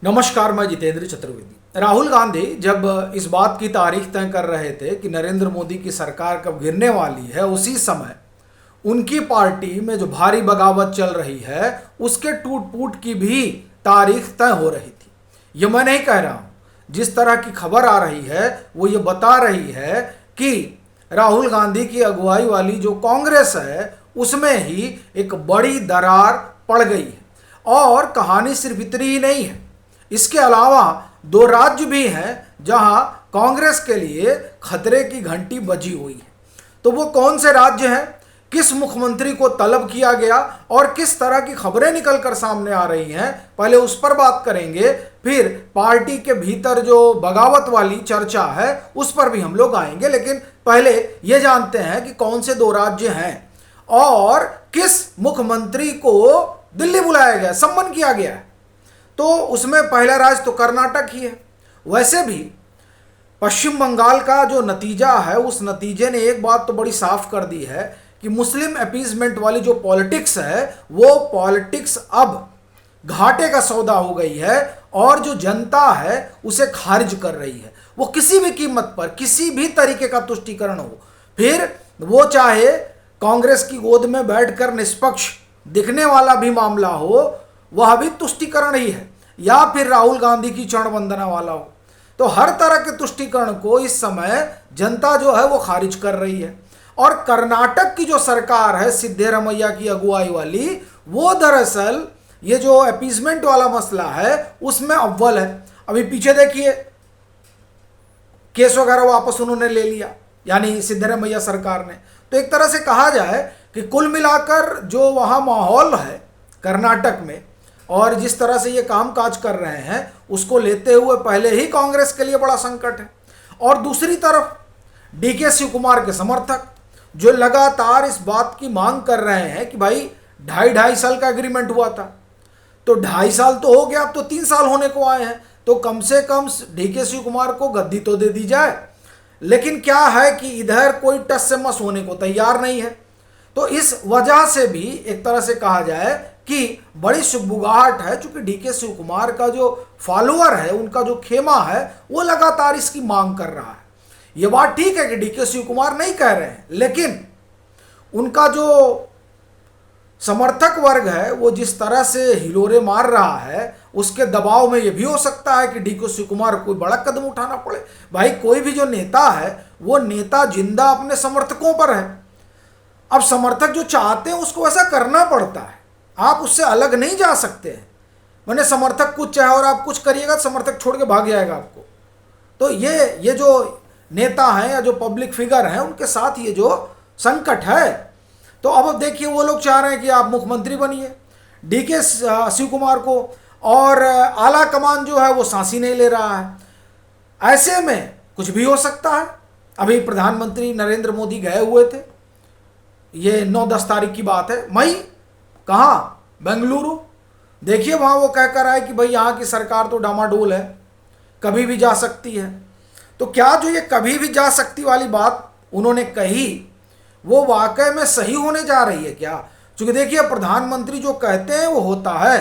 नमस्कार, मैं जितेंद्र चतुर्वेदी। राहुल गांधी जब इस बात की तारीख तय कर रहे थे कि नरेंद्र मोदी की सरकार कब गिरने वाली है, उसी समय उनकी पार्टी में जो भारी बगावत चल रही है उसके टूट फूट की भी तारीख तय हो रही थी। ये मैं नहीं कह रहा हूँ, जिस तरह की खबर आ रही है वो ये बता रही है कि राहुल गांधी की अगुवाई वाली जो कांग्रेस है उसमें ही एक बड़ी दरार पड़ गई है। और कहानी सिर्फ इतनी ही नहीं है, इसके अलावा दो राज्य भी हैं जहां कांग्रेस के लिए खतरे की घंटी बजी हुई है। तो वो कौन से राज्य हैं, किस मुख्यमंत्री को तलब किया गया और किस तरह की खबरें निकल कर सामने आ रही हैं, पहले उस पर बात करेंगे। फिर पार्टी के भीतर जो बगावत वाली चर्चा है उस पर भी हम लोग आएंगे, लेकिन पहले ये जानते हैं कि कौन से दो राज्य हैं और किस मुख्यमंत्री को दिल्ली बुलाया गया, सम्मन किया गया है। तो उसमें पहला राज्य तो कर्नाटक ही है। वैसे भी पश्चिम बंगाल का जो नतीजा है उस नतीजे ने एक बात तो बड़ी साफ कर दी है कि मुस्लिम अपीजमेंट वाली जो पॉलिटिक्स है वो पॉलिटिक्स अब घाटे का सौदा हो गई है और जो जनता है उसे खारिज कर रही है। वो किसी भी कीमत पर किसी भी तरीके का तुष्टीकरण हो, फिर वो चाहे कांग्रेस की गोद में बैठकर निष्पक्ष दिखने वाला भी मामला हो, वह भी तुष्टीकरण ही है, या फिर राहुल गांधी की चरण वंदना वाला हो। तो हर तरह के तुष्टीकरण को इस समय जनता जो है वो खारिज कर रही है। और कर्नाटक की जो सरकार है सिद्धरामैया की अगुवाई वाली, वो दरअसल ये जो अपीजमेंट वाला मसला है उसमें अव्वल है। अभी पीछे देखिए, केस वगैरह वापस उन्होंने ले लिया, यानी सिद्धरामैया सरकार ने। तो एक तरह से कहा जाए कि कुल मिलाकर जो वहाँ माहौल है कर्नाटक में और जिस तरह से ये काम काज कर रहे हैं उसको लेते हुए पहले ही कांग्रेस के लिए बड़ा संकट है। और दूसरी तरफ डीके शिव कुमार के समर्थक जो लगातार इस बात की मांग कर रहे हैं कि भाई 2.5 साल का एग्रीमेंट हुआ था, तो 2.5 साल तो हो गया, अब तो 3 साल होने को आए हैं, तो कम से कम डीके शिव कुमार को गद्दी तो दे दी जाए। लेकिन क्या है कि इधर कोई टस से मस होने को तैयार नहीं है। तो इस वजह से भी एक तरह से कहा जाए कि बड़ी सुगबुगाहट है, चूंकि डीके शिव कुमार का जो फॉलोअर है, उनका जो खेमा है, वो लगातार इसकी मांग कर रहा है। ये बात ठीक है कि डीके शिव कुमार नहीं कह रहे हैं, लेकिन उनका जो समर्थक वर्ग है वो जिस तरह से हिलोरे मार रहा है, उसके दबाव में ये भी हो सकता है कि डीके शिव कुमार को कोई बड़ा कदम उठाना पड़े। भाई कोई भी जो नेता है वो नेता जिंदा अपने समर्थकों पर है। अब समर्थक जो चाहते हैं उसको ऐसा करना पड़ता है, आप उससे अलग नहीं जा सकते हैं। मैंने समर्थक कुछ चाहे और आप कुछ करिएगा, समर्थक छोड़ के भाग जाएगा आपको। तो ये जो नेता हैं या जो पब्लिक फिगर हैं उनके साथ ये जो संकट है। तो अब देखिए, वो लोग चाह रहे हैं कि आप मुख्यमंत्री बनिए डीके शिव कुमार को, और आला कमान जो है वो सांसी नहीं ले रहा है। ऐसे में कुछ भी हो सकता है। अभी प्रधानमंत्री नरेंद्र मोदी गए हुए थे, ये 9-10 तारीख की बात है, मई, कहाँ, बेंगलुरु। देखिए वहाँ वो कह कर आए कि भाई यहाँ की सरकार तो डामाडोल है, कभी भी जा सकती है। तो क्या जो ये कभी भी जा सकती वाली बात उन्होंने कही वो वाकई में सही होने जा रही है क्या? क्योंकि देखिए, प्रधानमंत्री जो कहते हैं वो होता है।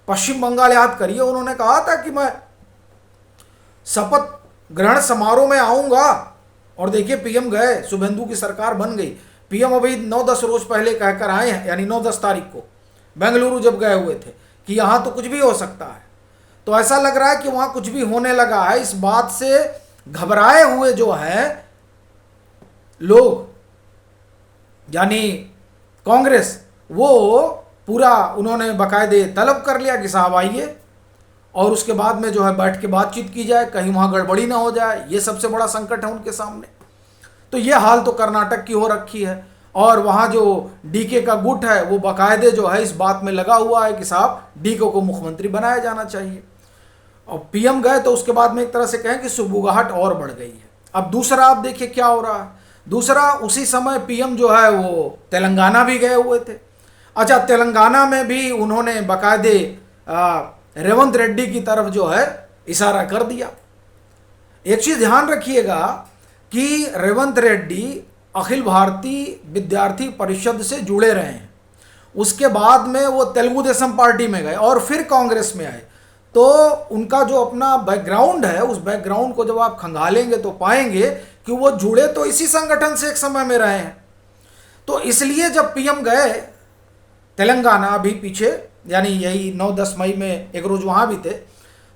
पश्चिम बंगाल याद करिए, उन्होंने कहा था कि मैं शपथ ग्रहण समारोह में आऊँगा, और देखिए पीएम गए, शुभेंदु की सरकार बन गई। पीएम अभी 9-10 रोज पहले कहकर आए हैं, यानी 9-10 तारीख को बेंगलुरु जब गए हुए थे कि यहाँ तो कुछ भी हो सकता है। तो ऐसा लग रहा है कि वहाँ कुछ भी होने लगा है। इस बात से घबराए हुए जो हैं लोग, यानी कांग्रेस, वो पूरा उन्होंने बाकायदे तलब कर लिया कि साहब आइए, और उसके बाद में जो है बैठ के बातचीत की जाए, कहीं वहाँ गड़बड़ी ना हो जाए। ये सबसे बड़ा संकट है उनके सामने। तो ये हाल तो कर्नाटक की हो रखी है, और वहाँ जो डीके का गुट है वो बाकायदे जो है इस बात में लगा हुआ है कि साहब डीके को मुख्यमंत्री बनाया जाना चाहिए। और पीएम गए तो उसके बाद में एक तरह से कहें कि सुगबुगाहट और बढ़ गई है। अब दूसरा आप देखिए क्या हो रहा है। दूसरा, उसी समय पीएम जो है वो तेलंगाना भी गए हुए थे। अच्छा, तेलंगाना में भी उन्होंने बाकायदे रेवंत रेड्डी की तरफ जो है इशारा कर दिया। एक चीज़ ध्यान रखिएगा कि रेवंत रेड्डी अखिल भारतीय विद्यार्थी परिषद से जुड़े रहे हैं। उसके बाद में वो तेलुगु देशम पार्टी में गए और फिर कांग्रेस में आए। तो उनका जो अपना बैकग्राउंड है, उस बैकग्राउंड को जब आप खंगालेंगे तो पाएंगे कि वो जुड़े तो इसी संगठन से एक समय में रहे हैं। तो इसलिए जब पीएम गए तेलंगाना अभी पीछे, यानी यही 9-10 मई में एक रोज वहाँ भी थे,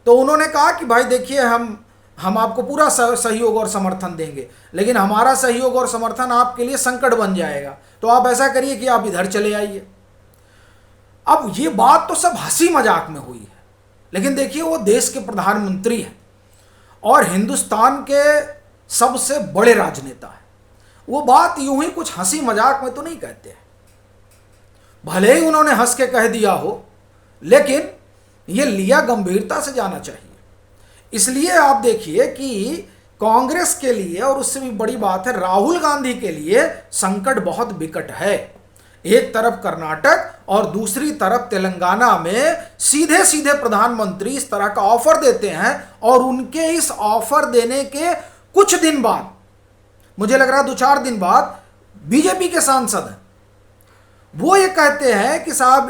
तो उन्होंने कहा कि भाई देखिए हम आपको पूरा सहयोग और समर्थन देंगे, लेकिन हमारा सहयोग और समर्थन आपके लिए संकट बन जाएगा, तो आप ऐसा करिए कि आप इधर चले आइए। अब ये बात तो सब हंसी मजाक में हुई है, लेकिन देखिए वो देश के प्रधानमंत्री हैं और हिंदुस्तान के सबसे बड़े राजनेता हैं। वो बात यूं ही कुछ हंसी मजाक में तो नहीं कहते हैं। भले ही उन्होंने हंस के कह दिया हो, लेकिन ये लिया गंभीरता से जाना चाहिए। इसलिए आप देखिए कि कांग्रेस के लिए, और उससे भी बड़ी बात है राहुल गांधी के लिए, संकट बहुत विकट है। एक तरफ कर्नाटक और दूसरी तरफ तेलंगाना में सीधे सीधे प्रधानमंत्री इस तरह का ऑफर देते हैं, और उनके इस ऑफर देने के कुछ दिन बाद, मुझे लग रहा है 2-4 दिन बाद, बीजेपी के सांसद हैं वो ये कहते हैं कि साहब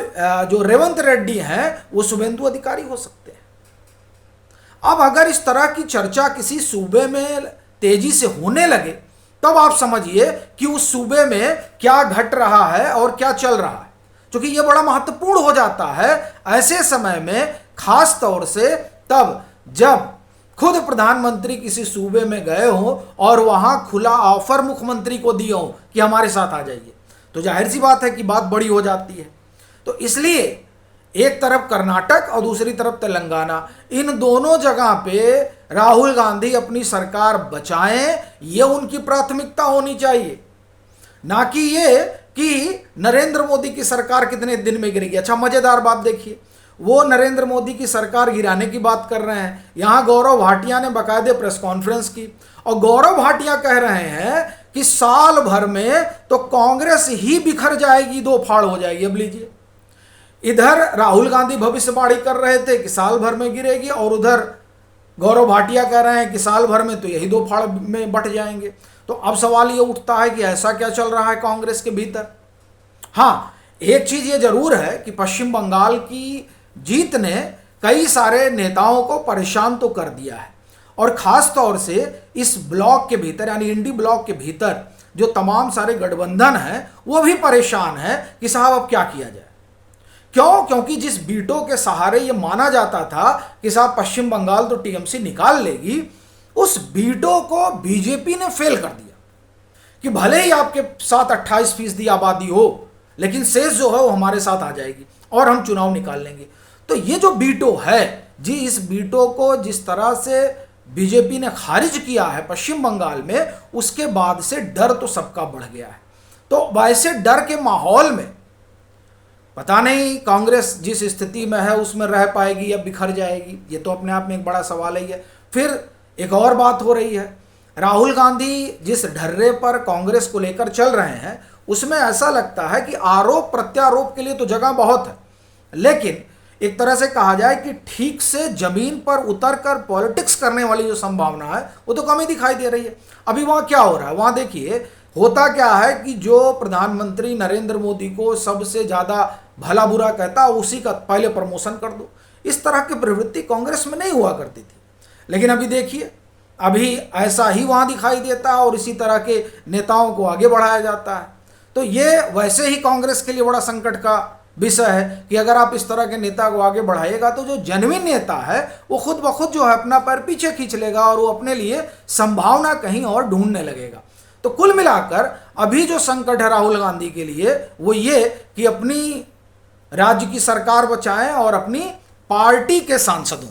जो रेवंत रेड्डी हैं वो शुभेंदु अधिकारी हो सकते हैं। अब अगर इस तरह की चर्चा किसी सूबे में तेजी से होने लगे, तब आप समझिए कि उस सूबे में क्या घट रहा है और क्या चल रहा है, क्योंकि ये बड़ा महत्वपूर्ण हो जाता है ऐसे समय में, खास तौर से तब जब खुद प्रधानमंत्री किसी सूबे में गए हों और वहां खुला ऑफर मुख्यमंत्री को दिया हो कि हमारे साथ आ जाइए, तो जाहिर सी बात है कि बात बड़ी हो जाती है। तो इसलिए एक तरफ कर्नाटक और दूसरी तरफ तेलंगाना, इन दोनों जगह पे राहुल गांधी अपनी सरकार बचाएं, ये उनकी प्राथमिकता होनी चाहिए, ना कि ये कि नरेंद्र मोदी की सरकार कितने दिन में गिरेगी। अच्छा, मजेदार बात देखिए, वो नरेंद्र मोदी की सरकार गिराने की बात कर रहे हैं। यहां गौरव भाटिया ने बाकायदे प्रेस कॉन्फ्रेंस की, और गौरव भाटिया कह रहे हैं कि साल भर में तो कांग्रेस ही बिखर जाएगी, दो फाड़ हो जाएगी। अब लीजिए, इधर राहुल गांधी भविष्यवाणी कर रहे थे कि साल भर में गिरेगी, और उधर गौरव भाटिया कह रहे हैं कि साल भर में तो यही दो फाड़ में बंट जाएंगे। तो अब सवाल ये उठता है कि ऐसा क्या चल रहा है कांग्रेस के भीतर। हाँ, एक चीज ये जरूर है कि पश्चिम बंगाल की जीत ने कई सारे नेताओं को परेशान तो कर दिया है, और खास तौर से इस ब्लॉक के भीतर, यानी इंडी ब्लॉक के भीतर जो तमाम सारे गठबंधन हैं वो भी परेशान है कि साहब अब क्या किया जाए। क्यों? क्योंकि जिस बीटों के सहारे ये माना जाता था कि साहब पश्चिम बंगाल तो टीएमसी निकाल लेगी, उस बीटों को बीजेपी ने फेल कर दिया कि भले ही आपके साथ 28% आबादी हो, लेकिन शेष जो है वो हमारे साथ आ जाएगी और हम चुनाव निकाल लेंगे। तो ये जो बीटो है जी, इस बीटो को जिस तरह से बीजेपी ने खारिज किया है पश्चिम बंगाल में, उसके बाद से डर तो सबका बढ़ गया है। तो वैसे डर के माहौल में पता नहीं कांग्रेस जिस स्थिति में है उसमें रह पाएगी या बिखर जाएगी, ये तो अपने आप में एक बड़ा सवाल ही है। फिर एक और बात हो रही है, राहुल गांधी जिस ढर्रे पर कांग्रेस को लेकर चल रहे हैं उसमें ऐसा लगता है कि आरोप प्रत्यारोप के लिए तो जगह बहुत है, लेकिन एक तरह से कहा जाए कि ठीक से जमीन पर उतरकर पॉलिटिक्स करने वाली जो संभावना है वो तो कम ही दिखाई दे रही है। अभी वहाँ क्या हो रहा है, वहाँ देखिए होता क्या है कि जो प्रधानमंत्री नरेंद्र मोदी को सबसे ज़्यादा भला बुरा कहता है उसी का पहले प्रमोशन कर दो। इस तरह की प्रवृत्ति कांग्रेस में नहीं हुआ करती थी, लेकिन अभी देखिए अभी ऐसा ही वहाँ दिखाई देता है और इसी तरह के नेताओं को आगे बढ़ाया जाता है। तो ये वैसे ही कांग्रेस के लिए बड़ा संकट का विषय है कि अगर आप इस तरह के नेता को आगे बढ़ाइएगा तो जो जेन्युइन नेता है वो खुद ब खुद जो है अपना पैर पीछे खींच लेगा और वो अपने लिए संभावना कहीं और ढूंढने लगेगा। तो कुल मिलाकर अभी जो संकट है राहुल गांधी के लिए वो ये कि अपनी राज्य की सरकार बचाएं और अपनी पार्टी के सांसदों